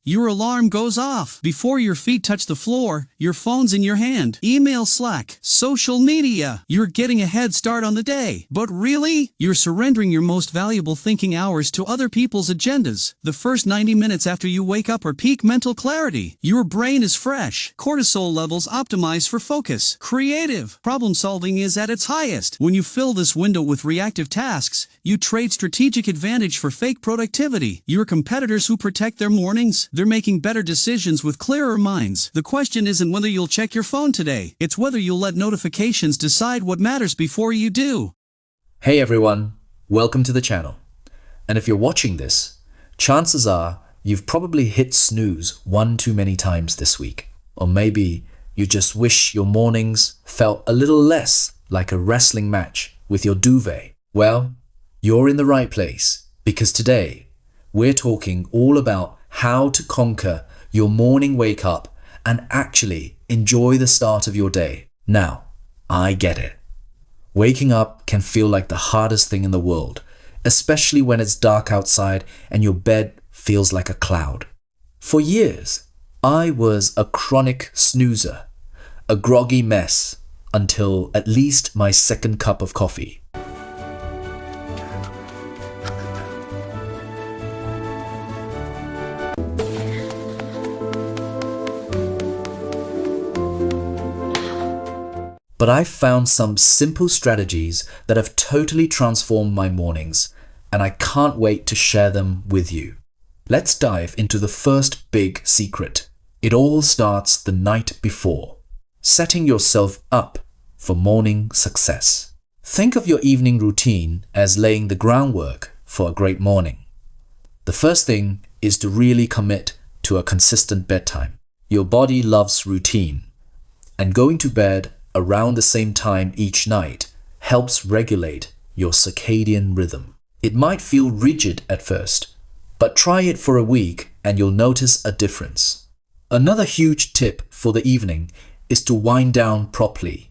Your alarm goes off. Before your feet touch the floor, your phone's in your hand. Email, Slack, social media. You're getting a head start on the day. But really, you're surrendering your most valuable thinking hours to other people's agendas. The first 90 minutes after you wake up are peak mental clarity. Your brain is fresh. Cortisol levels optimized for focus. Creative. Problem solving is at its highest. When you fill this window with reactive tasks, you trade strategic advantage for fake productivity. Your competitors who protect their mornings, they're making better decisions with clearer minds. The question isn't whether you'll check your phone today. It's whether you'll let notifications decide what matters before you do. Hey everyone, welcome to the channel. And if you're watching this, chances are you've probably hit snooze one too many times this week. Or maybe you just wish your mornings felt a little less like a wrestling match with your duvet. Well, you're in the right place, because today we're talking all about how to conquer your morning wake up and actually enjoy the start of your day. Now, I get it. Waking up can feel like the hardest thing in the world, especially when it's dark outside and your bed feels like a cloud. For years, I was a chronic snoozer, a groggy mess until at least my second cup of coffee. But I've found some simple strategies that have totally transformed my mornings, and I can't wait to share them with you. Let's dive into the first big secret. It all starts the night before, setting yourself up for morning success. Think of your evening routine as laying the groundwork for a great morning. The first thing is to really commit to a consistent bedtime. Your body loves routine, and going to bed around the same time each night helps regulate your circadian rhythm. It might feel rigid at first, but try it for a week and you'll notice a difference. Another huge tip for the evening is to wind down properly.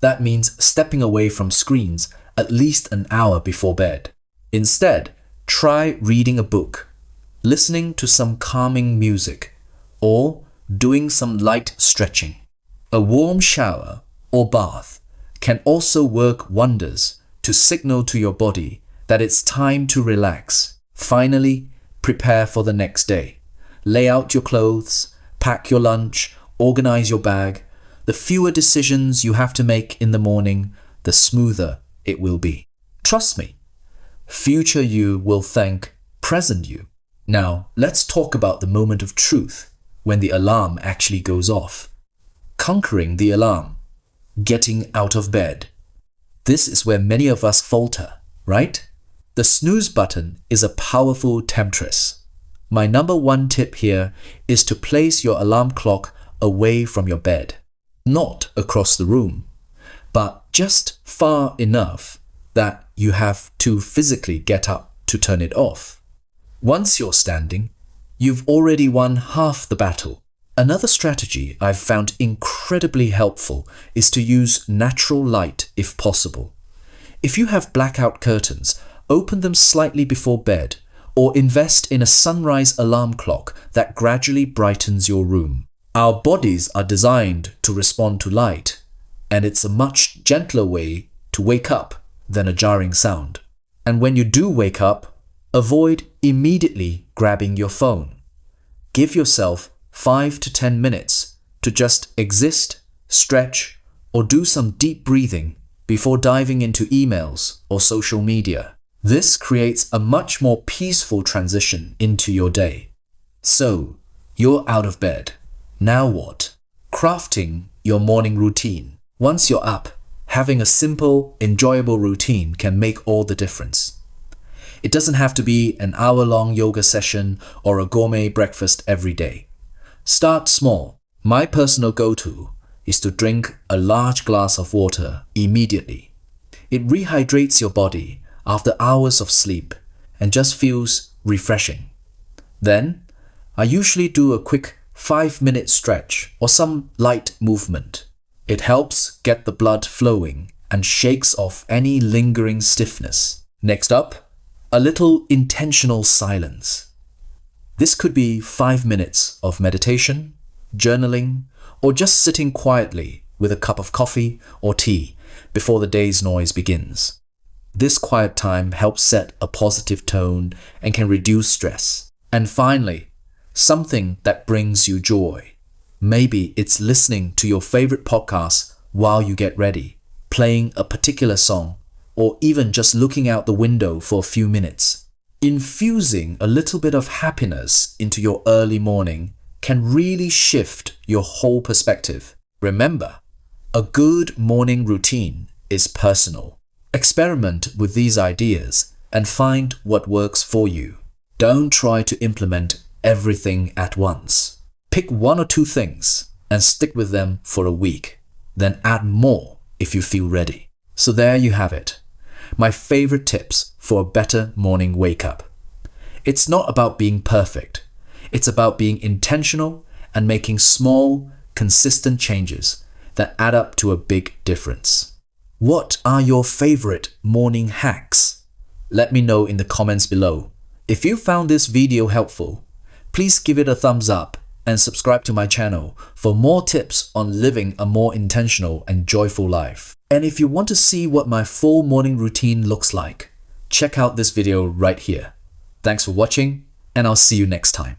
That means stepping away from screens at least an hour before bed. Instead, try reading a book, listening to some calming music, or doing some light stretching. A warm shower or bath can also work wonders to signal to your body that it's time to relax. Finally, prepare for the next day. Lay out your clothes, pack your lunch, organize your bag. The fewer decisions you have to make in the morning, the smoother it will be. Trust me, future you will thank present you. Now, let's talk about the moment of truth when the alarm actually goes off. Conquering the alarm, getting out of bed. This is where many of us falter, right? The snooze button is a powerful temptress. My number one tip here is to place your alarm clock away from your bed. Not across the room, but just far enough that you have to physically get up to turn it off. Once you're standing, you've already won half the battle. Another strategy I've found incredibly helpful is to use natural light if possible. If you have blackout curtains, open them slightly before bed or invest in a sunrise alarm clock that gradually brightens your room. Our bodies are designed to respond to light, and it's a much gentler way to wake up than a jarring sound. And when you do wake up, avoid immediately grabbing your phone. Give yourself 5 to 10 minutes to just exist, stretch, or do some deep breathing before diving into emails or social media. This creates a much more peaceful transition into your day. So, you're out of bed. Now what? Crafting your morning routine. Once you're up, having a simple, enjoyable routine can make all the difference. It doesn't have to be an hour-long yoga session or a gourmet breakfast every day. Start small. My personal go-to is to drink a large glass of water immediately. It rehydrates your body after hours of sleep and just feels refreshing. Then, I usually do a quick 5-minute stretch or some light movement. It helps get the blood flowing and shakes off any lingering stiffness. Next up, a little intentional silence. This could be 5 minutes of meditation, journaling, or just sitting quietly with a cup of coffee or tea before the day's noise begins. This quiet time helps set a positive tone and can reduce stress. And finally, something that brings you joy. Maybe it's listening to your favorite podcast while you get ready, playing a particular song, or even just looking out the window for a few minutes. Infusing a little bit of happiness into your early morning can really shift your whole perspective. Remember, a good morning routine is personal. Experiment with these ideas and find what works for you. Don't try to implement everything at once. Pick 1 or 2 things and stick with them for a week. Then add more if you feel ready. So there you have it. My favorite tips for a better morning wake up. It's not about being perfect. It's about being intentional and making small, consistent changes that add up to a big difference. What are your favorite morning hacks? Let me know in the comments below. If you found this video helpful, please give it a thumbs up and subscribe to my channel for more tips on living a more intentional and joyful life. And if you want to see what my full morning routine looks like, check out this video right here. Thanks for watching, and I'll see you next time.